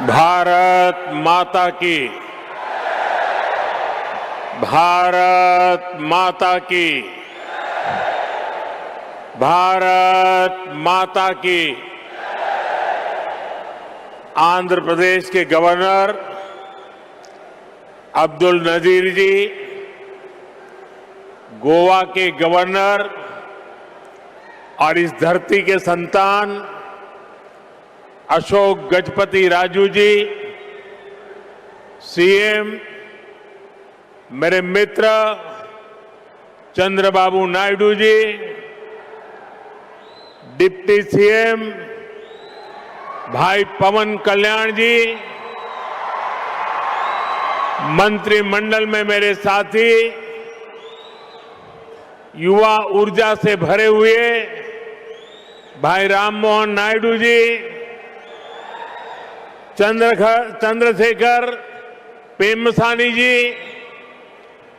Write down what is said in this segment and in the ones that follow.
भारत माता की, भारत माता की, भारत माता की। आंध्र प्रदेश के गवर्नर अब्दुल नजीर जी, गोवा के गवर्नर और इस धरती के संतान अशोक गजपति राजू जी, सीएम मेरे मित्र चंद्रबाबू नायडू जी, डिप्टी सीएम भाई पवन कल्याण जी, मंत्रिमंडल में मेरे साथी, युवा ऊर्जा से भरे हुए भाई राममोहन नायडू जी, चंद्रशेखर पेम्मसानी जी,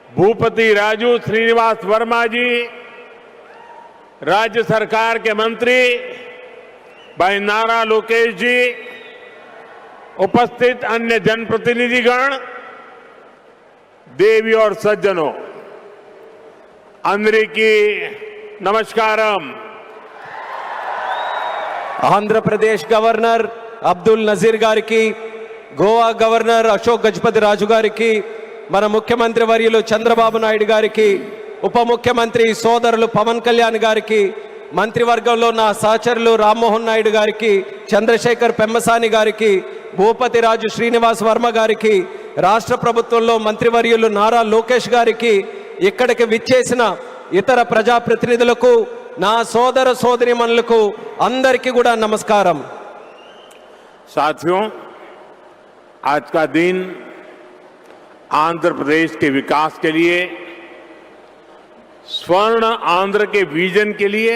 भूपति राजू श्रीनिवास वर्मा जी, राज्य सरकार के मंत्री भाई नारा लोकेश जी, उपस्थित अन्य जनप्रतिनिधिगण, देवी और सज्जनों, अंदरिकी नमस्कारम। आंध्र प्रदेश गवर्नर అబ్దుల్ నజీర్ గారికి, గోవా గవర్నర్ అశోక్ గజపతి రాజు గారికి, మన ముఖ్యమంత్రి వర్యులు చంద్రబాబు నాయుడు గారికి, ఉప ముఖ్యమంత్రి సోదరులు పవన్ కళ్యాణ్ గారికి, మంత్రివర్గంలో నా సహచరులు రామ్మోహన్ నాయుడు గారికి, చంద్రశేఖర్ పెమ్మసాని గారికి, భూపతి రాజు శ్రీనివాస్ వర్మ గారికి, రాష్ట్ర ప్రభుత్వంలో మంత్రివర్యులు నారా లోకేష్ గారికి, ఇక్కడికి విచ్చేసిన ఇతర ప్రజాప్రతినిధులకు, నా సోదర సోదరీమణులకు అందరికీ కూడా నమస్కారం। साथियों, आज का दिन आंध्र प्रदेश के विकास के लिए, स्वर्ण आंध्र के विजन के लिए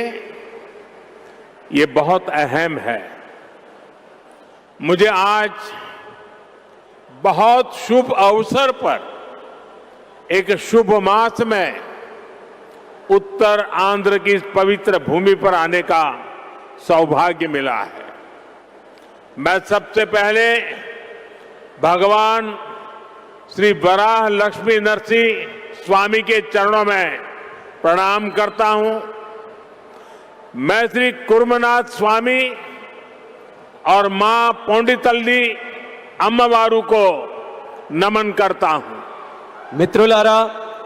ये बहुत अहम है। मुझे आज बहुत शुभ अवसर पर एक शुभ मास में उत्तर आंध्र की इस पवित्र भूमि पर आने का सौभाग्य मिला है। मैं सबसे पहले भगवान श्री वराह लक्ष्मी नरसिंह स्वामी के चरणों में प्रणाम करता हूं। मैं श्री कुर्मनाथ स्वामी और मां पोंडितल्ली अम्मवारू को नमन करता हूं। మిత్రులారా,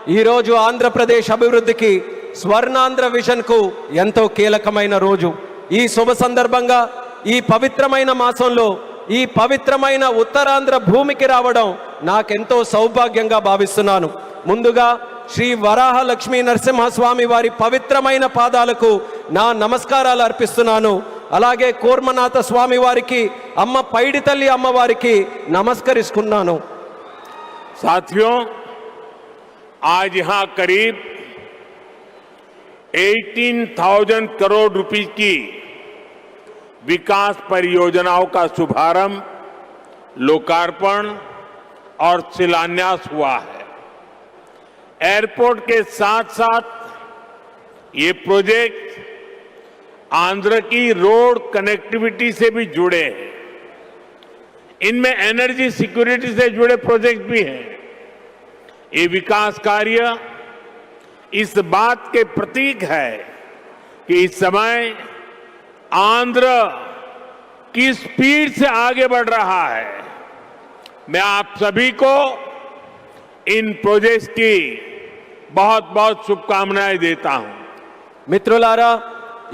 ఈ రోజు ఆంధ్రప్రదేశ్ అభివృద్ధికి స్వర్ణాంధ్ర విజన్ కు ఎంతో కీలకమైన రోజు। ఈ శుభ సందర్భంగా ఈ పవిత్రమైన మాసంలో ఈ పవిత్రమైన ఉత్తరాంధ్ర భూమికి రావడం నాకెంతో సౌభాగ్యంగా భావిస్తున్నాను। ముందుగా శ్రీ వరాహ లక్ష్మీ నరసింహస్వామి వారి పవిత్రమైన పాదాలకు నా నమస్కారాలు అర్పిస్తున్నాను। అలాగే కూర్మనాథ స్వామి వారికి, అమ్మ పైడితల్లి అమ్మవారికి నమస్కరిస్తున్నాను। साथियों, आज यहां करीब 18,000 करोड़ रुपए की विकास परियोजनाओं का शुभारंभ, लोकार्पण और शिलान्यास हुआ है। एयरपोर्ट के साथ साथ ये प्रोजेक्ट आंध्र की रोड कनेक्टिविटी से भी जुड़े हैं। इनमें एनर्जी सिक्योरिटी से जुड़े प्रोजेक्ट भी हैं। ये विकास कार्य इस बात के प्रतीक है कि इस समय आंध्र की स्पीड से आगे बढ़ रहा है। मैं आप सभी को इन प्रोजेक्ट्स की बहुत बहुत शुभकामनाएं देता हूं। మిత్రులారా,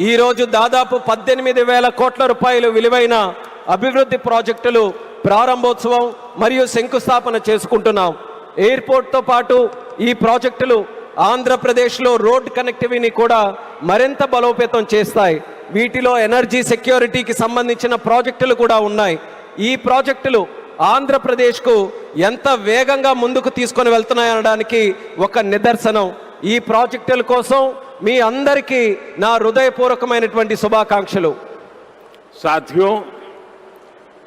ఈ రోజు దాదాపు 18,000 కోట్ల రూపాయలు విలువైన అభివృద్ధి ప్రాజెక్టులు ప్రారంభోత్సవం మరియు శంకుస్థాపన చేసుకుంటున్నాం। ఎయిర్పోర్ట్తో పాటు ఈ ప్రాజెక్టులు ఆంధ్రప్రదేశ్లో రోడ్ కనెక్టివిటీని కూడా మరింత బలోపేతం చేస్తాయి। వీటిలో ఎనర్జీ సెక్యూరిటీకి సంబంధించిన ప్రాజెక్టులు కూడా ఉన్నాయి। ఈ ప్రాజెక్టులు ఆంధ్రప్రదేశ్కు ఎంత వేగంగా ముందుకు తీసుకొని వెళ్తున్నాయనడానికి ఒక నిదర్శనం। ఈ ప్రాజెక్టుల కోసం మీ అందరికీ నా హృదయపూర్వకమైనటువంటి శుభాకాంక్షలు। साथियों,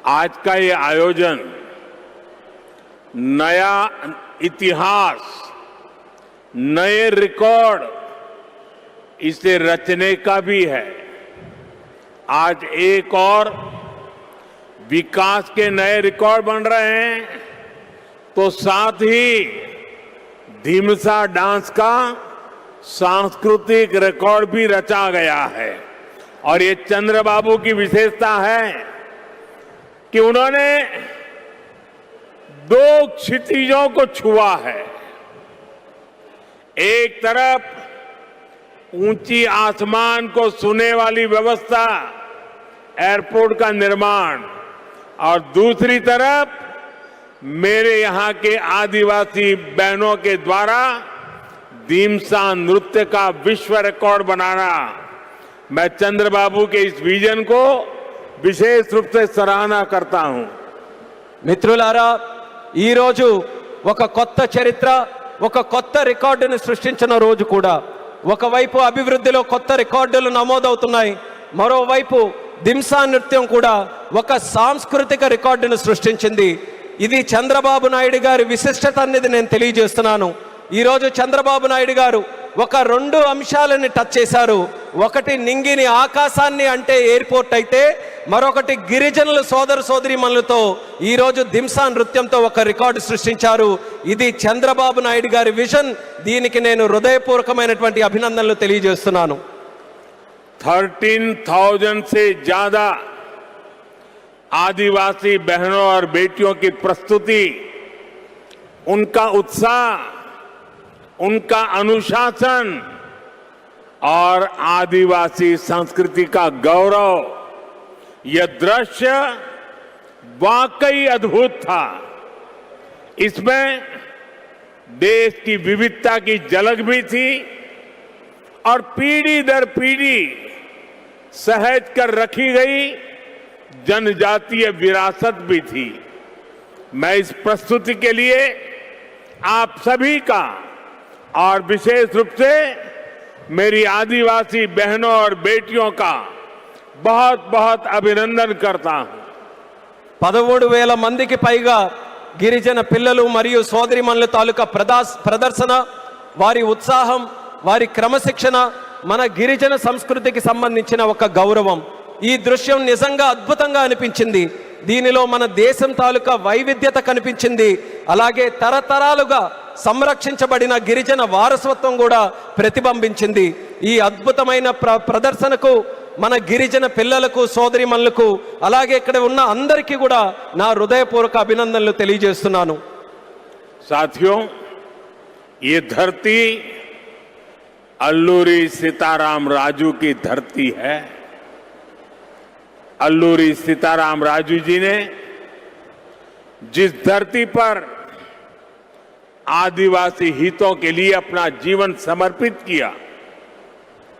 आज का ये आयोजन नया इतिहास, नए रिकॉर्ड इसे रचने का भी है। आज एक और विकास के नए रिकॉर्ड बन रहे हैं, तो साथ ही ढीमसा डांस का सांस्कृतिक रिकॉर्ड भी रचा गया है। और ये चंद्रबाबू की विशेषता है कि उन्होंने दो क्षितिजों को छुआ है। एक तरफ ऊंची आसमान को छूने वाली व्यवस्था, एयरपोर्ट का निर्माण, और दूसरी तरफ मेरे यहां के आदिवासी बहनों के द्वारा ढीमसा नृत्य का विश्व रिकॉर्ड बनाना। मैं चंद्रबाबू के इस विजन को विशेष रूप से सराहना करता हूं। మిత్రులారా, ఈరోజు ఒక కొత్త చరిత్ర, ఒక కొత్త రికార్డును సృష్టించిన రోజు కూడా. ఒకవైపు అభివృద్ధిలో కొత్త రికార్డులు నమోదవుతున్నాయి, మరోవైపు దింసా నృత్యం కూడా ఒక సాంస్కృతిక రికార్డును సృష్టించింది. ఇది చంద్రబాబు నాయుడు గారి విశిష్టత అనేది నేను తెలియజేస్తున్నాను. ఈరోజు చంద్రబాబు నాయుడు గారు ఒక రెండు అంశాలని టచ్ చేశారు. ఒకటి నింగిని ఆకాశాన్ని అంటే ఎయిర్పోర్ట్ అయితే, మరొకటి గిరిజనుల సోదర సోదరీమణులతో ఈరోజు దింసా నృత్యంతో ఒక రికార్డు సృష్టించారు. ఇది చంద్రబాబు నాయుడు గారి విజన్. దీనికి నేను హృదయపూర్వకమైనటువంటి అభినందనలు తెలియజేస్తున్నాను. 13,000 से ज्यादा आदिवासी बहनों और बेटियों की प्रस्तुति, उनका उत्साह, उनका अनुशासन और आदिवासी संस्कृति का गौरव, यह दृश्य वाकई अद्भुत था। इसमें देश की विविधता की झलक भी थी और पीढ़ी दर पीढ़ी सहेज कर रखी गई जनजातीय विरासत भी थी। मैं इस प्रस्तुति के लिए आप सभी का और विशेष रूप से मेरी आदिवासी बहनों और बेटियों का बहुत बहुत अभिनंदन करता हूं। 13,000 మందికి పైగా గిరిజన పిల్లలు మరియు సోదరిమణుల తాలూకా ప్రదర్శన, వారి ఉత్సాహం, వారి క్రమశిక్షణ మన గిరిజన సంస్కృతికి సంబంధించిన ఒక గౌరవం. ఈ దృశ్యం నిజంగా అద్భుతంగా అనిపించింది. దీనిలో మన దేశం తాలూకా వైవిధ్యత కనిపించింది. అలాగే తరతరాలుగా సంరక్షించబడిన గిరిజన వారసత్వం కూడా ప్రతిబింబించింది. ఈ అద్భుతమైన ప్రదర్శనకు మన గిరిజన పిల్లలకు, సోదరిమణులకు, అలాగే ఇక్కడ ఉన్న అందరికీ కూడా నా హృదయపూర్వక అభినందనలు తెలియజేస్తున్నాను. साथियों, ये धरती अल्लूरी सीताराम राजू की धरती है। अल्लूरी सीताराम राजू जी ने जिस धरती पर आदिवासी हितों के लिए अपना जीवन समर्पित किया,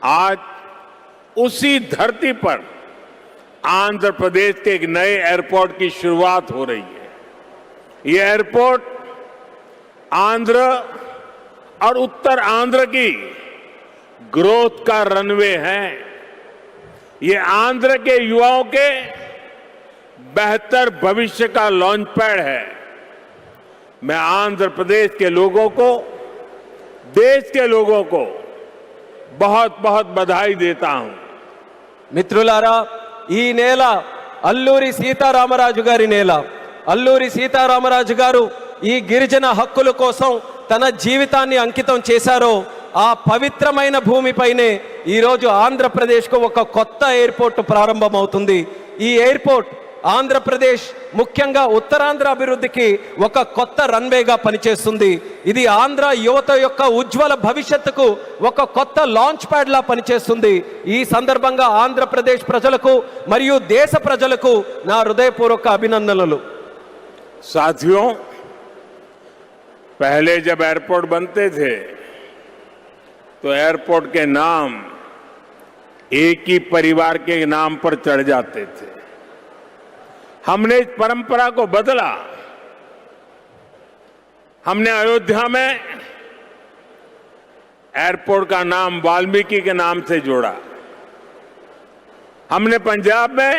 आज उसी धरती पर आंध्र प्रदेश के एक नए एयरपोर्ट की शुरुआत हो रही है। ये एयरपोर्ट आंध्र और उत्तर आंध्र की ग्रोथ का रनवे है। ये आंध्र के युवाओं के बेहतर भविष्य का लॉन्च पैड है। मैं आंध्र प्रदेश के लोगों को, देश के लोगों को बहुत बहुत बधाई देता हूं। మిత్రులారా, ఈ నేల అల్లూరి సీతారామరాజు గారి నేల. అల్లూరి సీతారామరాజు గారు ఈ గిరిజన హక్కుల కోసం తన జీవితాన్ని అంకితం చేశారో ఆ పవిత్రమైన భూమిపైనే ఈరోజు ఆంధ్రప్రదేశ్కు ఒక కొత్త ఎయిర్పోర్ట్ ప్రారంభమవుతుంది. ఈ ఎయిర్పోర్ట్ ఆంధ్రప్రదేశ్, ముఖ్యంగా ఉత్తరాంధ్ర అభివృద్ధికి ఒక కొత్త రన్వేగా పనిచేస్తుంది. ఇది ఆంధ్ర యువత యొక్క ఉజ్వల భవిష్యత్తుకు ఒక కొత్త లాంచ్ ప్యాడ్ లా పనిచేస్తుంది. ఈ సందర్భంగా ఆంధ్రప్రదేశ్ ప్రజలకు మరియు దేశ ప్రజలకు నా హృదయపూర్వక అభినందనలు. साथियों, पहले जब एयरपोर्ट बनते थे तो एयरपोर्ट के नाम एक ही परिवार के नाम पर चढ़ जाते थे। हमने इस परंपरा को बदला। हमने अयोध्या में एयरपोर्ट का नाम वाल्मीकि के नाम से जोड़ा। हमने पंजाब में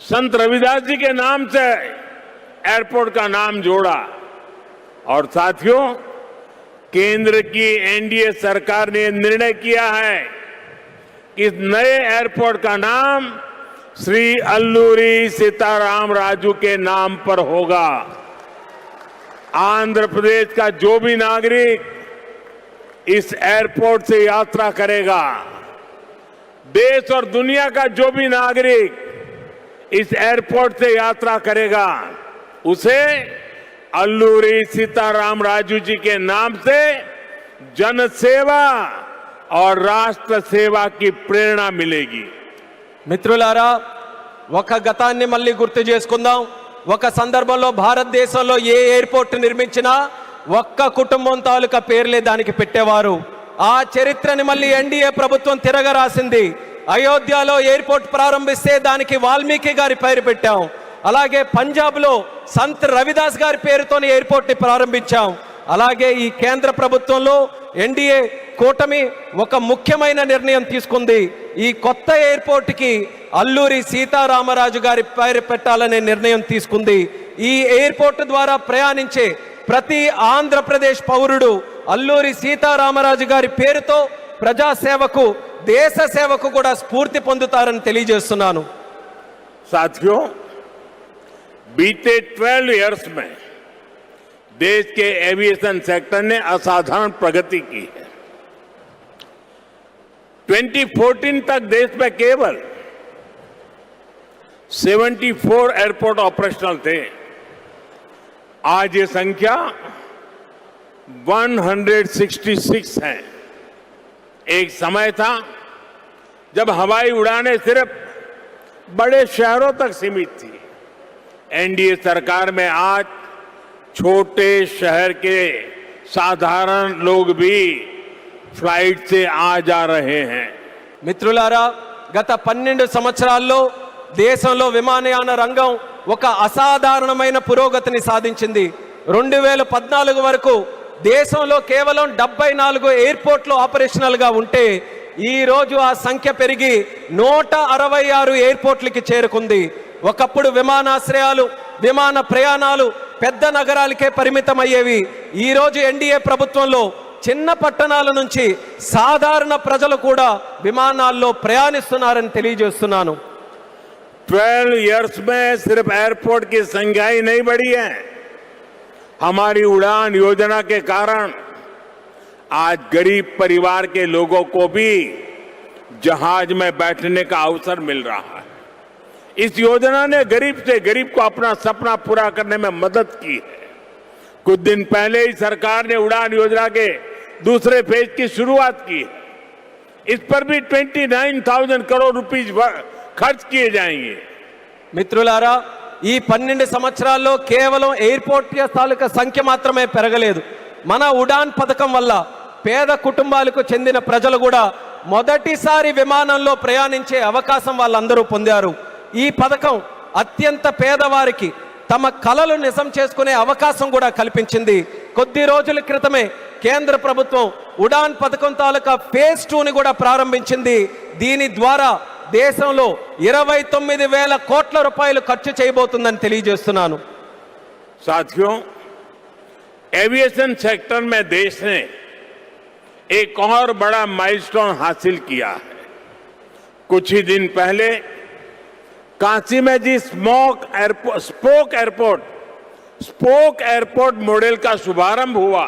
संत रविदास जी के नाम से एयरपोर्ट का नाम जोड़ा। और साथियों, केंद्र की एनडीए सरकार ने निर्णय किया है कि इस नए एयरपोर्ट का नाम श्री अल्लूरी सीताराम राजू के नाम पर होगा। आंध्र प्रदेश का जो भी नागरिक इस एयरपोर्ट से यात्रा करेगा, देश और दुनिया का जो भी नागरिक इस एयरपोर्ट से यात्रा करेगा, उसे अल्लूरी सीताराम राजू जी के नाम से जन सेवा और राष्ट्र सेवा की प्रेरणा मिलेगी। మిత్రులారా, ఒక గతాన్ని మళ్ళీ గుర్తు చేసుకుందాం. ఒక సందర్భంలో భారతదేశంలో ఏ ఎయిర్పోర్ట్ నిర్మించినా ఒక్క కుటుంబం తాలూకా పేర్లే దానికి పెట్టేవారు. ఆ చరిత్రని మళ్ళీ ఎన్డీఏ ప్రభుత్వం తిరగరాసింది. అయోధ్యలో ఎయిర్పోర్ట్ ప్రారంభిస్తే దానికి వాల్మీకి గారి పేరు పెట్టాం. అలాగే పంజాబ్లో సంత్ రవిదాస్ గారి పేరుతోని ఎయిర్పోర్ట్ని ప్రారంభించాం. అలాగే ఈ కేంద్ర ప్రభుత్వంలో ఎన్డీఏ కూటమి ఒక ముఖ్యమైన నిర్ణయం తీసుకుంది. ఈ కొత్త ఎయిర్పోర్ట్కి అల్లూరి సీతారామరాజు గారి పేరు పెట్టాలనే నిర్ణయం తీసుకుంది. ఈ ఎయిర్పోర్ట్ ద్వారా ప్రయాణించే ప్రతి ఆంధ్రప్రదేశ్ పౌరుడు అల్లూరి సీతారామరాజు గారి పేరుతో ప్రజాసేవకు, దేశ సేవకు కూడా స్ఫూర్తి పొందుతారని తెలియజేస్తున్నాను. साथियों, बीते 12 इयर्स में देश के एविएशन सेक्टर ने असाधारण प्रगति की है। 2014 तक देश में केवल 74 एयरपोर्ट ऑपरेशनल थे। आज ये संख्या 166 है। एक समय था जब हवाई उड़ानें सिर्फ बड़े शहरों तक सीमित थी। एनडीए सरकार में आज छोटे शहर के साधारण लोग भी फ्लाइट से आ जा रहे हैं। మిత్రులారా, గత 12 సంవత్సరాల్లో దేశంలో విమానయాన రంగం ఒక అసాధారణమైన పురోగతిని సాధించింది. 2014 వరకు దేశంలో కేవలం 74 ఎయిర్పోర్ట్లు ఆపరేషనల్గా ఉంటే ఈ రోజు ఆ సంఖ్య పెరిగి 166 ఎయిర్పోర్ట్లకి చేరుకుంది. ఒకప్పుడు విమానాశ్రయాలు, విమాన ప్రయాణాలు పెద్ద నగరాలకే పరిమితమయ్యేవి. ఈ రోజు ఎన్డీఏ ప్రభుత్వంలో చిన్న పట్టణాల నుంచి సాధారణ ప్రజలు కూడా విమానాల్లో ప్రయాణిస్తున్నారని తెలియజేస్తున్నాను. 12 इयर्स में सिर्फ एयरपोर्ट की संख्या ही नहीं बढ़ी है, हमारी उड़ान योजना के कारण आज गरीब परिवार के लोगों को भी जहाज में बैठने का अवसर मिल रहा है। इस योजना ने गरीब से गरीब को अपना सपना पूरा करने में मदद की है। कुछ दिन पहले ही सरकार ने उड़ान योजना के दूसरे फेज की शुरुआत की है। इस पर भी 29,000 करोड़ रुपीस खर्च किए जाएंगे। మిత్రులారా, ఈ 12 సంవత్సరాల్లో కేవలం ఎయిర్పోర్ట్ తాలూకా సంఖ్య మాత్రమే పెరగలేదు. మన ఉడాన్ పథకం వల్ల పేద కుటుంబాలకు చెందిన ప్రజలు కూడా మొదటిసారి విమానంలో ప్రయాణించే అవకాశం వాళ్ళందరూ పొందారు. ఈ పథకం అత్యంత పేదవారికి తమ కలలు నిజం చేసుకునే అవకాశం కూడా కల్పించింది. కొద్ది రోజుల క్రితమే కేంద్ర ప్రభుత్వం ఉడాన్ పథకం తాలూకా ఫేజ్ 2ని కూడా ప్రారంభించింది. దీని ద్వారా దేశంలో 29,000 కోట్ల రూపాయలు ఖర్చు చేయబోతుందని తెలియజేస్తున్నాను. साथियों, एविएशन सेक्टर में देश ने एक और बड़ा माइलस्टोन हासिल किया है। कुछ ही दिन पहले काशी में जी स्पोक एयरपोर्ट मॉडल का शुभारंभ हुआ।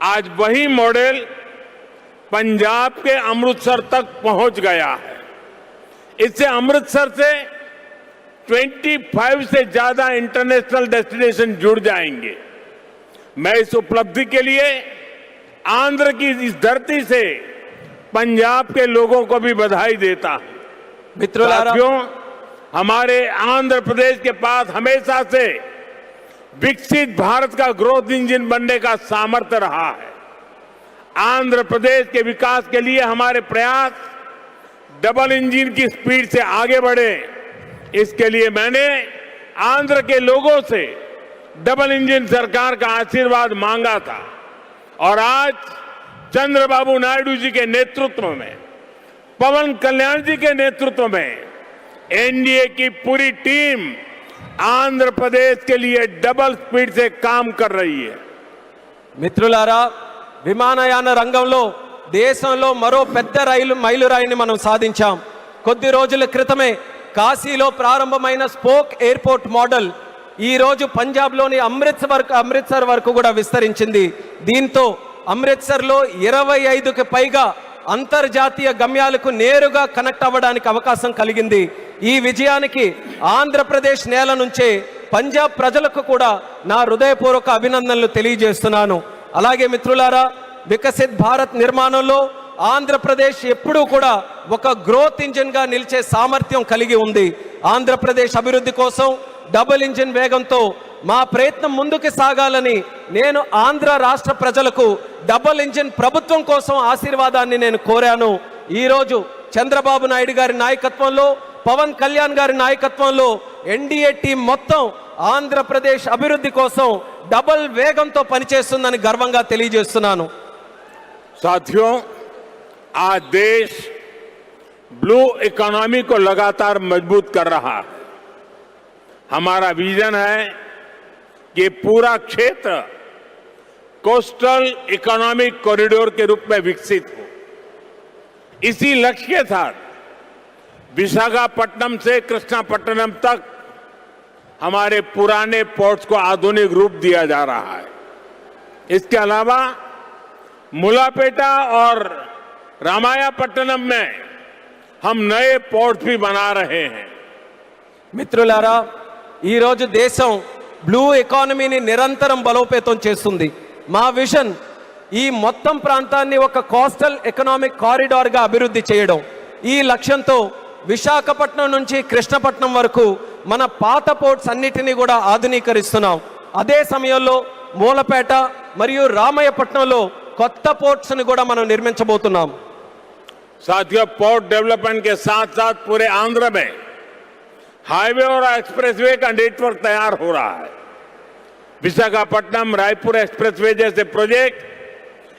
आज वही मॉडल पंजाब के अमृतसर तक पहुंच गया है। इससे अमृतसर से 25 से ज्यादा इंटरनेशनल डेस्टिनेशन जुड़ जाएंगे। मैं इस उपलब्धि के लिए आंध्र की इस धरती से पंजाब के लोगों को भी बधाई देता हूं। साथियों, हमारे आंध्र प्रदेश के पास हमेशा से विकसित भारत का ग्रोथ इंजन बनने का सामर्थ्य रहा है। आंध्र प्रदेश के विकास के लिए हमारे प्रयास डबल इंजन की स्पीड से आगे बढ़े। इसके लिए मैंने आंध्र के लोगों से डबल इंजन सरकार का आशीर्वाद मांगा था और आज चंद्रबाबू नायडू जी के नेतृत्व में, पवन कल्याण जी के नेतृत्व में एनडीए की पूरी टीम आंध्र प्रदेश के लिए डबल स्पीड से काम कर रही है। మిత్రులారా, విమానయాన రంగంలో దేశంలో మరో పెద్ద మైలురాయిని మనం సాధించాం. కొద్ది రోజుల క్రితమే కాశీలో ప్రారంభమైన స్పోక్ ఎయిర్పోర్ట్ మోడల్ ఈ రోజు పంజాబ్లోని అమృత్సర్ వరకు కూడా విస్తరించింది. దీంతో అమృత్సర్లో 25కి పైగా అంతర్జాతీయ గమ్యాలకు నేరుగా కనెక్ట్ అవ్వడానికి అవకాశం కలిగింది. ఈ విజయానికి ఆంధ్రప్రదేశ్ నేల నుంచే పంజాబ్ ప్రజలకు కూడా నా హృదయపూర్వక అభినందనలు తెలియజేస్తున్నాను. అలాగే మిత్రులారా, వికసిత్ భారత్ నిర్మాణంలో ఆంధ్రప్రదేశ్ ఎప్పుడూ కూడా ఒక గ్రోత్ ఇంజిన్గా నిలిచే సామర్థ్యం కలిగి ఉంది. ఆంధ్రప్రదేశ్ అభివృద్ధి కోసం డబుల్ ఇంజిన్ వేగంతో మా ప్రయత్నం ముందుకు సాగాలని నేను ఆంధ్ర రాష్ట్ర ప్రజలకు డబుల్ ఇంజిన్ ప్రభుత్వం కోసం ఆశీర్వాదాన్ని నేను కోరాను. ఈరోజు చంద్రబాబు నాయుడు గారి నాయకత్వంలో, పవన్ కళ్యాణ్ గారి నాయకత్వంలో ఎన్డీఏ టీం మొత్తం ఆంధ్రప్రదేశ్ అభివృద్ధి కోసం డబుల్ వేగంతో పనిచేస్తుందని గర్వంగా తెలియజేస్తున్నాను. साथियों, आज देश ब्लू इकोनॉमी को लगातार मजबूत कर रहा है. हमारा विजन है कि पूरा क्षेत्र कोस्टल इकोनॉमिक कॉरिडोर के रूप में विकसित हो. इसी लक्ष्य के साथ विशाखापट्टनम से कृष्णापट्टनम तक हमारे पुराने पोर्ट्स को आधुनिक रूप दिया जा रहा है. इसके अलावा मुलापेटा और रामायापट्टनम में हम नए पोर्ट भी बना रहे हैं. మిత్రులారా, ఈరోజు దేశం బ్లూ ఎకానమీని నిరంతరం బలోపేతం చేస్తుంది. మా విజన్ ఈ మొత్తం ప్రాంతాన్ని ఒక కోస్టల్ ఎకనామిక్ కారిడార్గా అభివృద్ధి చేయడం. ఈ లక్ష్యంతో విశాఖపట్నం నుంచి కృష్ణపట్నం వరకు మన పాత పోర్ట్స్ అన్నిటినీ కూడా ఆధునీకరిస్తున్నాం. అదే సమయంలో మూలపేట మరియు రామయ్యపట్నంలో కొత్త పోర్ట్స్ ని కూడా మనం నిర్మించబోతున్నాం. साथियों, पोर्ट डेवलपमेंट के साथ साथ पूरे आंध्र में हाईवे और एक्सप्रेसवे का नेटवर्क तैयार हो रहा है. विशाखापट्टनम रायपुर एक्सप्रेसवे जैसे प्रोजेक्ट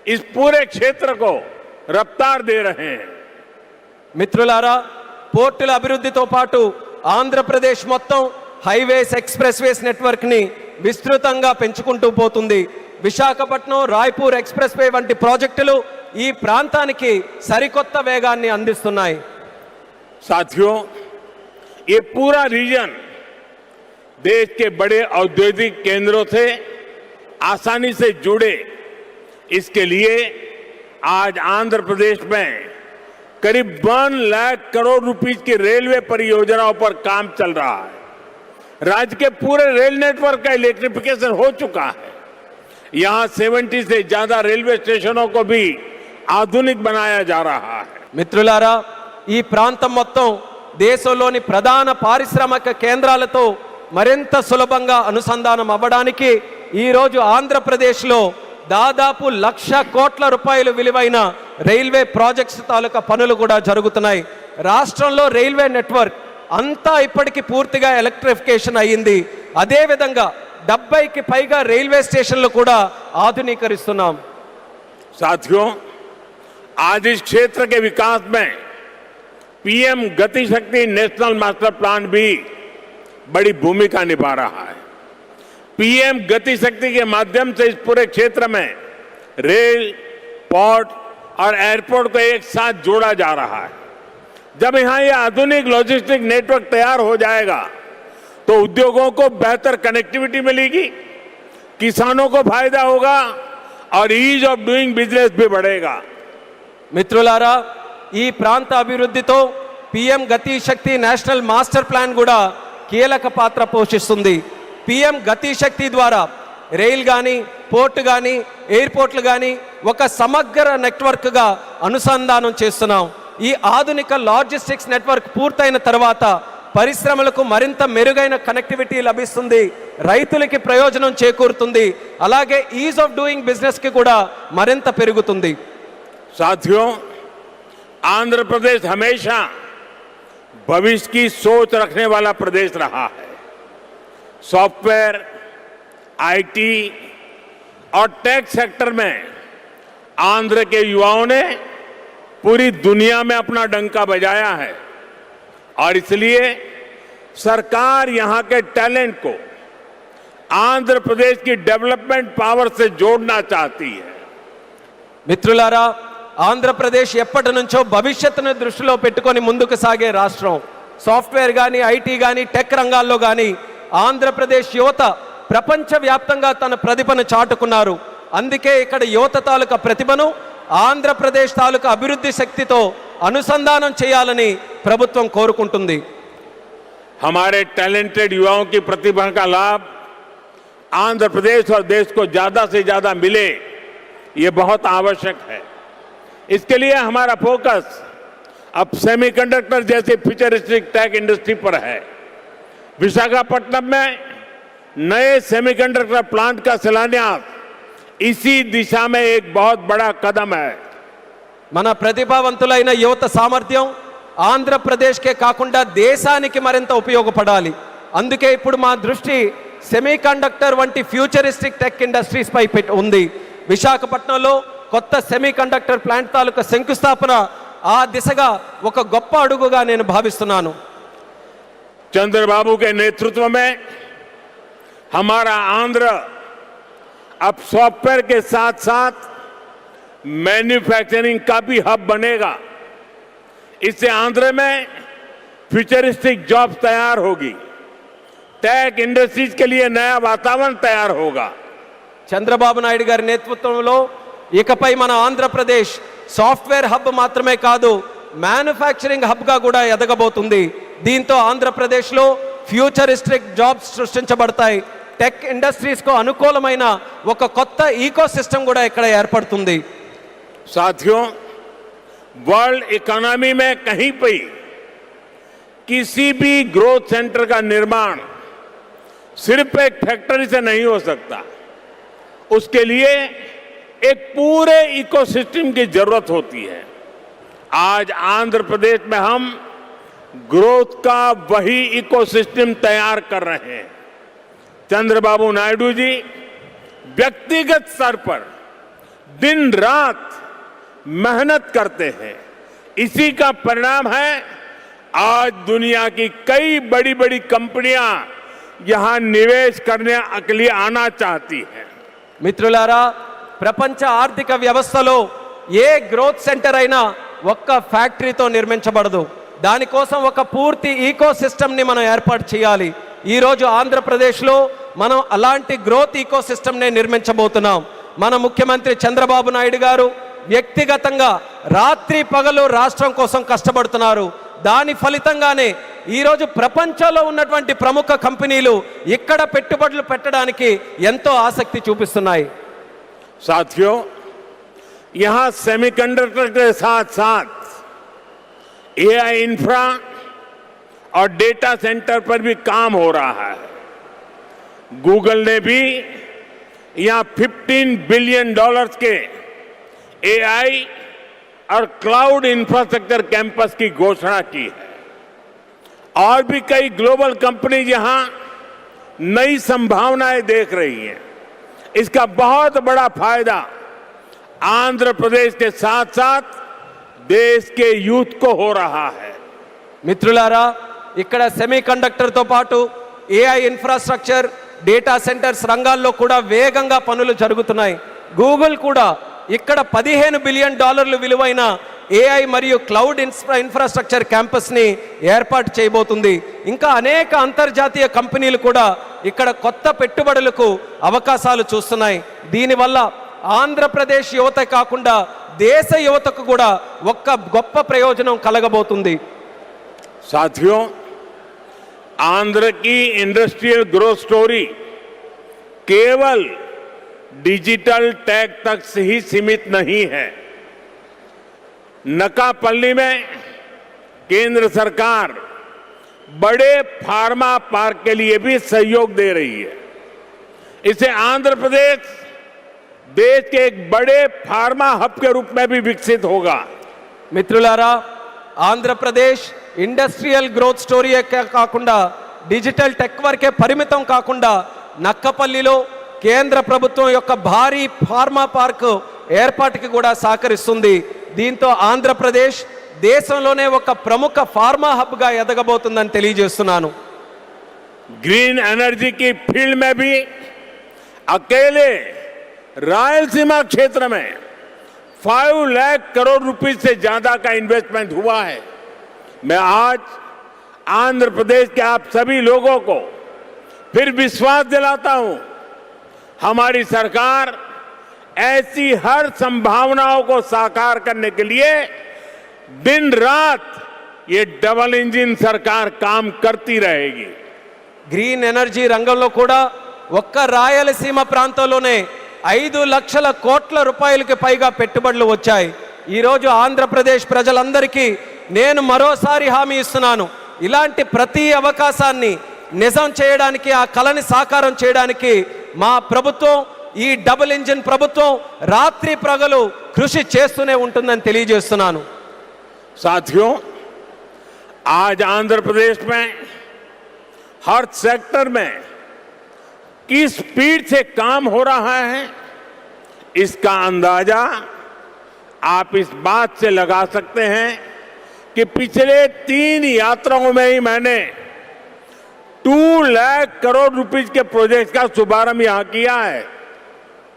इस पूरे क्षेत्र को रफ्तार दे रहे हैं. మిత్రులారా, పోర్టుల అభివృద్ధితో పాటు ఆంధ్రప్రదేశ్ మొత్తం హైవేస్, ఎక్స్ప్రెస్వేస్ నెట్వర్క్ ని విస్తృతంగా పెంచుకుంటూ పోతుంది. విశాఖపట్నం రాయ్పూర్ ఎక్స్ప్రెస్వే వంటి ప్రాజెక్టులు ఈ ప్రాంతానికి సరికొత్త వేగాన్ని అందిస్తున్నాయి. साथियों, ये पूरा रीजन देश के बड़े औद्योगिक केंद्रों से आसानी से जुड़े, इसके लिए आज आंध्र प्रदेश में करीब 1 लाख करोड़ रुपीस की रेलवे परियोजनाओं पर काम चल रहा है. राज्य के पूरे रेल नेटवर्क का इलेक्ट्रिफिकेशन हो चुका है. यहां 70 से ज्यादा रेलवे स्टेशनों को भी आधुनिक बनाया जा रहा है. మిత్రులారా, ఈ ప్రాంతం మొత్తం దేశంలోని ప్రధాన పారిశ్రామిక కేంద్రాలతో మరింత సులభంగా అనుసంధానం అవ్వడానికి ఈరోజు ఆంధ్రప్రదేశ్లో దాదాపు 1,00,000 కోట్ల రూపాయలు విలువైన రైల్వే ప్రాజెక్ట్స్ తాలూకా పనులు కూడా జరుగుతున్నాయి. రాష్ట్రంలో రైల్వే నెట్వర్క్ అంతా ఇప్పటికీ పూర్తిగా ఎలక్ట్రిఫికేషన్ అయ్యింది. అదేవిధంగా 70కి పైగా రైల్వే స్టేషన్లు కూడా ఆధునీకరిస్తున్నాం. साथियों, आज इस क्षेत्र के विकास में पीएम गति शक्ति नेशनल मास्टर प्लान भी बड़ी भूमिका निभा रहा है. पीएम गति शक्ति के माध्यम से इस पूरे क्षेत्र में रेल, पोर्ट और एयरपोर्ट को एक साथ जोड़ा जा रहा है. जब यहां ये आधुनिक लॉजिस्टिक नेटवर्क तैयार हो जाएगा तो उद्योगों को बेहतर कनेक्टिविटी मिलेगी, किसानों को फायदा होगा और ईज ऑफ डूइंग बिजनेस भी बढ़ेगा. మిత్రులారా, ఈ ప్రాంత అభివృద్ధితో పిఎం గతి శక్తి నేషనల్ మాస్టర్ ప్లాన్ కూడా కీలక పాత్ర పోషిస్తుంది. పిఎం గతి శక్తి ద్వారా రైల్ కానీ, పోర్టు కానీ, ఎయిర్పోర్ట్లు కానీ ఒక సమగ్ర నెట్వర్క్గా అనుసంధానం చేస్తున్నాం. ఈ ఆధునిక లాజిస్టిక్స్ నెట్వర్క్ పూర్తయిన తర్వాత పరిశ్రమలకు మరింత మెరుగైన కనెక్టివిటీ లభిస్తుంది, రైతులకి ప్రయోజనం చేకూరుతుంది, అలాగే ఈజ్ ఆఫ్ డూయింగ్ బిజినెస్ కి కూడా మరింత పెరుగుతుంది. साथियों, आंध्र प्रदेश हमेशा भविष्य की सोच रखने वाला प्रदेश रहा है. सॉफ्टवेयर, आईटी और टेक सेक्टर में आंध्र के युवाओं ने पूरी दुनिया में अपना डंका बजाया है और इसलिए सरकार यहां के टैलेंट को आंध्र प्रदेश की डेवलपमेंट पावर से जोड़ना चाहती है. మిత్రులారా, ఆంధ్రప్రదేశ్ ఎప్పటి నుంచో భవిష్యత్తును దృష్టిలో పెట్టుకొని ముందుకు సాగే రాష్ట్రం. సాఫ్ట్వేర్ కానీ, ఐటీ కానీ, టెక్ రంగాల్లో కానీ ఆంధ్రప్రదేశ్ యువత ప్రపంచవ్యాప్తంగా తన ప్రతిభను చాటుకున్నారు. అందుకే ఇక్కడ యువత తాలూకా ప్రతిభను ఆంధ్రప్రదేశ్ తాలూకా అభివృద్ధి శక్తితో అనుసంధానం చేయాలని ప్రభుత్వం కోరుకుంటుంది. हमारे टैलेंटेड युवाओं की प्रतिभा का लाभ आंध्र प्रदेश और देश को ज्यादा से ज्यादा मिले, ये बहुत आवश्यक है. इसके लिए हमारा फोकस अब सेमीकंडक्टर जैसे फ्यूचरिस्टिक टेक इंडस्ट्री पर है. विशाखापट्टनम में नए सेमीकंडक्टर प्लांट का शिलान्यास इसी दिशा में एक बहुत बड़ा कदम है. మన ప్రతిభావంతులైన యువత సామర్థ్యం ఆంధ్రప్రదేశ్కే కాకుండా దేశానికి మరింత ఉపయోగపడాలి. అందుకే ఇప్పుడు మా దృష్టి సెమీకండక్టర్ వంటి ఫ్యూచరిస్టిక్ టెక్ ఇండస్ట్రీస్ పై ఉంది. విశాఖపట్నంలో కొత్త సెమీకండక్టర్ ప్లాంట్ తాలూకా శంకుస్థాపన ఆ దిశగా ఒక గొప్ప అడుగుగా నేను భావిస్తున్నాను. चंद्रबाबू के नेतृत्व में हमारा आंध्र अब सॉफ्टवेयर के साथ साथ मैन्युफैक्चरिंग का भी हब बनेगा. इससे आंध्र में फ्यूचरिस्टिक जॉब्स तैयार होगी, टेक इंडस्ट्रीज के लिए नया वातावरण तैयार होगा. చంద్రబాబు నాయుడు గారి నేతృత్వంలో ఇకపై మన ఆంధ్రప్రదేశ్ సాఫ్ట్వేర్ హబ్ మాత్రమే కాదు, మ్యానుఫ్యాక్చరింగ్ హబ్గా కూడా ఎదగబోతుంది. దీంతో ఆంధ్రప్రదేశ్లో ఫ్యూచరిస్టిక్ జాబ్స్ సృష్టించబడతాయి. టెక్ ఇండస్ట్రీస్కు అనుకూలమైన ఒక కొత్త ఈకో సిస్టమ్ కూడా ఇక్కడ ఏర్పడుతుంది. साथियों, वर्ल्ड इकोनॉमी में कहीं पे किसी भी ग्रोथ सेंटर का निर्माण सिर्फ एक फैक्ट्री से नहीं हो सकता. उसके लिए एक पूरे इकोसिस्टम की जरूरत होती है. आज आंध्र प्रदेश में हम ग्रोथ का वही इकोसिस्टम तैयार कर रहे हैं. चंद्रबाबू नायडू जी व्यक्तिगत स्तर पर दिन रात मेहनत करते हैं. इसी का परिणाम है आज दुनिया की कई बड़ी बड़ी कंपनियां यहां निवेश करने के लिए आना चाहती हैं. మిత్రులారా, ప్రపంచ ఆర్థిక వ్యవస్థలో ఏ గ్రోత్ సెంటర్ అయినా ఒక్క ఫ్యాక్టరీతో నిర్మించబడదు. దానికోసం ఒక పూర్తి ఈకో సిస్టమ్ని మనం ఏర్పాటు చేయాలి. ఈరోజు ఆంధ్రప్రదేశ్లో మనం అలాంటి గ్రోత్ ఈకో సిస్టమ్నే నిర్మించబోతున్నాం. మన ముఖ్యమంత్రి చంద్రబాబు నాయుడు గారు వ్యక్తిగతంగా రాత్రి పగలు రాష్ట్రం కోసం కష్టపడుతున్నారు. దాని ఫలితంగానే ఈరోజు ప్రపంచంలో ఉన్నటువంటి ప్రముఖ కంపెనీలు ఇక్కడ పెట్టుబడులు పెట్టడానికి ఎంతో ఆసక్తి చూపిస్తున్నాయి. साथियों, यहां सेमीकंडक्टर के साथ साथ एआई इंफ्रा और डेटा सेंटर पर भी काम हो रहा है. गूगल ने भी यहां $15 बिलियन के एआई और क्लाउड इंफ्रास्ट्रक्चर कैंपस की घोषणा की है. और भी कई ग्लोबल कंपनी यहां नई संभावनाएं देख रही हैं. इसका बहुत बड़ा फायदा आंध्र प्रदेश के साथ साथ देश के यूथ को हो रहा है. మిత్రులారా, ఇక్కడ సెమీకండక్టర్తో పాటు ఏఐ ఇన్ఫ్రాస్ట్రక్చర్, డేటా సెంటర్స్ రంగాల్లో కూడా వేగంగా పనులు జరుగుతున్నాయి. గూగుల్ కూడా ఇక్కడ $15 బిలియన్ విలువైన ఏఐ మరియు క్లౌడ్ ఇన్ఫ్రాస్ట్రక్చర్ క్యాంపస్ని ఏర్పాటు చేయబోతుంది. ఇంకా అనేక అంతర్జాతీయ కంపెనీలు కూడా ఇక్కడ కొత్త పెట్టుబడులకు అవకాశాలు చూస్తున్నాయి. దీనివల్ల ఆంధ్రప్రదేశ్ యువత కాకుండా దేశ యువతకు కూడా ఒక్క గొప్ప ప్రయోజనం కలగబోతుంది. साथियों, आंध्र की इंडस्ट्रियल ग्रोथ स्टोरी केवल डिजिटल टेक तक से ही सीमित नहीं है. नकापल्ली में केंद्र सरकार बड़े फार्मा पार्क के लिए भी सहयोग दे रही है. इसे आंध्र प्रदेश देश के एक बड़े फार्मा हब के रूप में भी विकसित होगा. మిత్రులారా, ఆంధ్రప్రదేశ్ ఇండస్ట్రియల్ గ్రోత్ స్టోరీయే కాకుండా డిజిటల్ టెక్ వరకే పరిమితం కాకుండా నక్కపల్లిలో కేంద్ర ప్రభుత్వం యొక్క భారీ ఫార్మా పార్క్ ఏర్పాటుకి కూడా సహకరిస్తుంది. దీంతో ఆంధ్రప్రదేశ్ దేశంలోనే ఒక ప్రముఖ ఫార్మా హబ్గా ఎదగబోతుందని తెలియజేస్తున్నాను. ग्रीन एनर्जी की फील्ड में भी अकेले रायलसीमा क्षेत्र में 5 लाख करोड़ रुपए से ज्यादा का इन्वेस्टमेंट हुआ है. मैं आज आंध्र प्रदेश के आप सभी लोगों को फिर विश्वास दिलाता हूं, हमारी सरकार ऐसी हर संभावनाओं को साकार करने के लिए दिन रात ये डबल इंजन सरकार काम करती रहेगी। గ్రీన్ ఎనర్జీ రంగంలో కూడా ఒక్క రాయలసీమ ప్రాంతంలోనే 5 లక్షల కోట్ల రూపాయలకి పైగా పెట్టుబడులు వచ్చాయి. ఈరోజు ఆంధ్రప్రదేశ్ ప్రజలందరికీ నేను మరోసారి హామీ ఇస్తున్నాను, ఇలాంటి ప్రతి అవకాశాన్ని నిజం చేయడానికి, ఆ కలని సాకారం చేయడానికి మా ప్రభుత్వం, ఈ డబుల్ ఇంజిన్ ప్రభుత్వం రాత్రి ప్రగలు కృషి చేస్తూనే ఉంటుందని తెలియజేస్తున్నాను. साथियों, आज आंध्र प्रदेश में हर सेक्टर में किस स्पीड से काम हो रहा है, इसका अंदाजा आप इस बात से लगा सकते हैं कि पिछले 3 यात्राओं में ही मैंने 2 लाख करोड़ रुपीस के प्रोजेक्ट का शुभारंभ यहां किया है।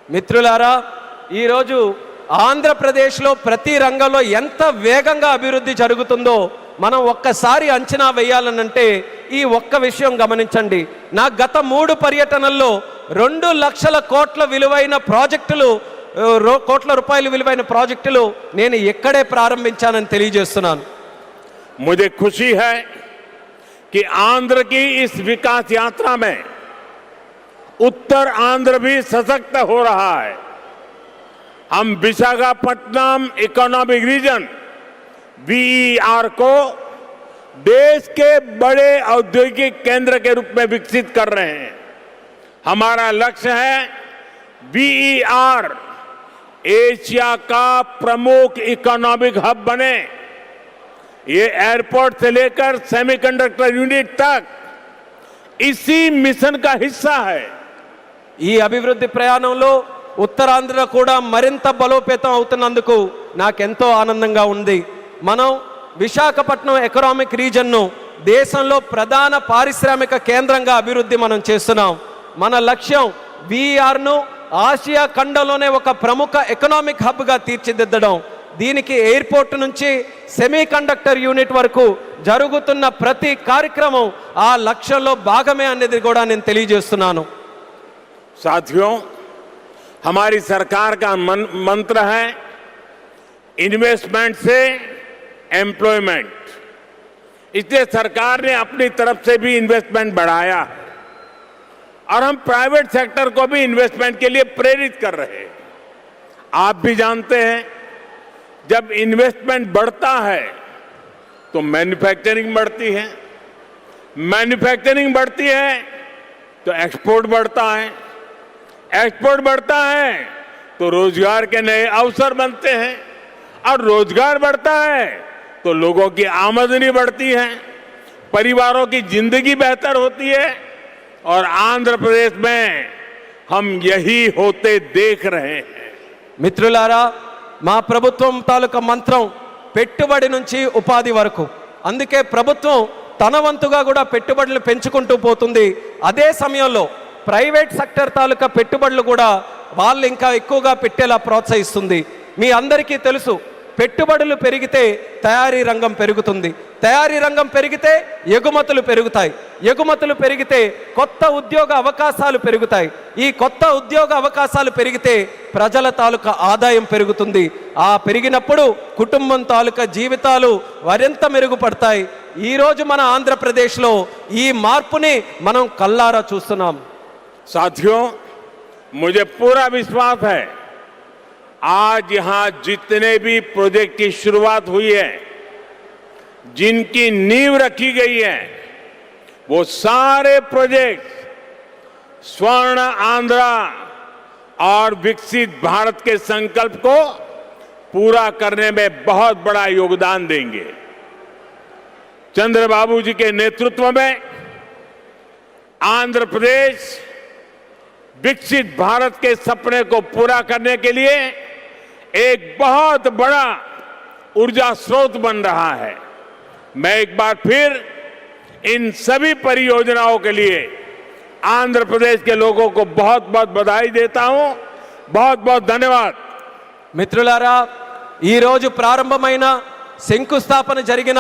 మిత్రులారా, ఈరోజు ఆంధ్రప్రదేశ్లో ప్రతి రంగంలో ఎంత వేగంగా అభివృద్ధి జరుగుతుందో మనం ఒక్కసారి అంచనా వేయాలనంటే ఈ ఒక్క విషయం గమనించండి. నా గత 3 పర్యటనల్లో 2 లక్షల కోట్ల విలువైన ప్రాజెక్టులు, కోట్ల రూపాయల విలువైన ప్రాజెక్టులు నేను ఇక్కడే ప్రారంభించానని తెలియజేస్తున్నాను. मुझे खुशी है कि आंध्र की इस विकास यात्रा में उत्तर आंध्र भी सशक्त हो रहा है। हम विशाखापट्टनम इकोनॉमिक रीजन VER को देश के बड़े औद्योगिक केंद्र के रूप में विकसित कर रहे हैं। हमारा लक्ष्य है VER एशिया का प्रमुख इकोनॉमिक हब बने। ये एयरपोर्ट से लेकर सेमीकंडक्टर यूनिट तक इसी मिशन का हिस्सा है। ఈ అభివృద్ధి ప్రయాణంలో ఉత్తరాంధ్ర కూడా మరింత బలోపేతం అవుతున్నందుకు నాకెంతో ఆనందంగా ఉంది. మనం విశాఖపట్నం ఎకనామిక్ రీజన్ను దేశంలో ప్రధాన పారిశ్రామిక కేంద్రంగా అభివృద్ధి మనం చేస్తున్నాం. మన లక్ష్యం VERను ఆసియా ఖండంలోనే ఒక ప్రముఖ ఎకనామిక్ హబ్గా తీర్చిదిద్దడం. దీనికి ఎయిర్పోర్ట్ నుంచి సెమీ కండక్టర్ యూనిట్ వరకు జరుగుతున్న ప్రతి కార్యక్రమం ఆ లక్ష్యంలో భాగమే అనేది కూడా నేను తెలియజేస్తున్నాను. साथियों, हमारी सरकार का मंत्र है इन्वेस्टमेंट से एम्प्लॉयमेंट। इसलिए सरकार ने अपनी तरफ से भी इन्वेस्टमेंट बढ़ाया है और हम प्राइवेट सेक्टर को भी इन्वेस्टमेंट के लिए प्रेरित कर रहे हैं। आप भी जानते हैं, जब इन्वेस्टमेंट बढ़ता है तो मैन्युफैक्चरिंग बढ़ती है, मैन्युफैक्चरिंग बढ़ती है तो एक्सपोर्ट बढ़ता है, एक्सपोर्ट बढ़ता है तो रोजगार के नए अवसर बनते हैं और रोजगार बढ़ता है तो लोगों की आमदनी बढ़ती है, परिवारों की जिंदगी बेहतर होती है और आंध्र प्रदेश में हम यही होते देख रहे हैं। మిత్రులారా, మా ప్రభుత్వం తాలూకా మంత్రం పెట్టుబడి నుంచి ఉపాధి వరకు. అందుకే ప్రభుత్వం తన వంతుగా కూడా పెట్టుబడులు పెంచుకుంటూ పోతుంది. అదే సమయంలో ప్రైవేట్ సెక్టర్ తాలూకా పెట్టుబడులు కూడా వాళ్ళు ఇంకా ఎక్కువగా పెట్టేలా ప్రోత్సహిస్తుంది. మీ అందరికీ తెలుసు, పెట్టుబడులు పెరిగితే తయారీ రంగం పెరుగుతుంది, తయారీ రంగం పెరిగితే ఎగుమతులు పెరుగుతాయి, ఎగుమతులు పెరిగితే కొత్త ఉద్యోగ అవకాశాలు పెరుగుతాయి, ఈ కొత్త ఉద్యోగ అవకాశాలు పెరిగితే ప్రజల తాలూకా ఆదాయం పెరుగుతుంది. ఆ పెరిగినప్పుడు కుటుంబం తాలూకా జీవితాలు మరింత మెరుగుపడతాయి. ఈరోజు మన ఆంధ్రప్రదేశ్లో ఈ మార్పుని మనం కల్లారా చూస్తున్నాం. साथियों, मुझे पूरा विश्वास है आज यहां जितने भी प्रोजेक्ट की शुरुआत हुई है, जिनकी नींव रखी गई है, वो सारे प्रोजेक्ट स्वर्ण आंध्रा और विकसित भारत के संकल्प को पूरा करने में बहुत बड़ा योगदान देंगे। चंद्रबाबू जी के नेतृत्व में आंध्र प्रदेश विकसित भारत के सपने को पूरा करने के लिए एक बहुत बड़ा ऊर्जा स्रोत बन रहा है। मैं एक बार फिर इन सभी परियोजनाओं के लिए आंध्र प्रदेश के लोगों को बहुत बहुत बधाई देता हूं। बहुत बहुत धन्यवाद। మిత్రులారా, ఈ రోజు ప్రారంభమైన శంకుస్థాపన జరిగిన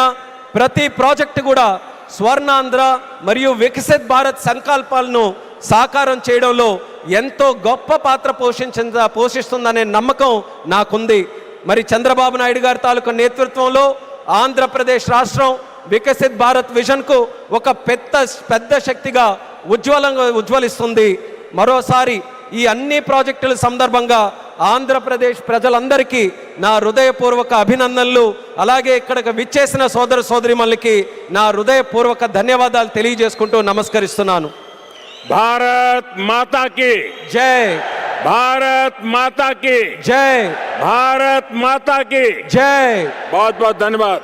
ప్రతి ప్రాజెక్టు కూడా స్వర్ణాంధ్ర మరియు వికసిత్ భారత్ సంకల్పాలను సాకారం చేయడంలో ఎంతో గొప్ప పాత్ర పోషిస్తుందనే నమ్మకం నాకుంది. మరి చంద్రబాబు నాయుడు గారి తాలూకా నేతృత్వంలో ఆంధ్రప్రదేశ్ రాష్ట్రం వికసిత్ భారత్ విజన్కు ఒక పెద్ద శక్తిగా ఉజ్వలిస్తుంది. మరోసారి ఈ అన్ని ప్రాజెక్టుల సందర్భంగా ఆంధ్రప్రదేశ్ ప్రజలందరికీ నా హృదయపూర్వక అభినందనలు, అలాగే ఇక్కడికి విచ్చేసిన సోదర సోదరిమణులకి నా హృదయపూర్వక ధన్యవాదాలు తెలియజేసుకుంటూ నమస్కరిస్తున్నాను. భారత్ మాతా की జై, भारत माता की జై, भारत माता की జై. बहुत बहुत धन्यवाद.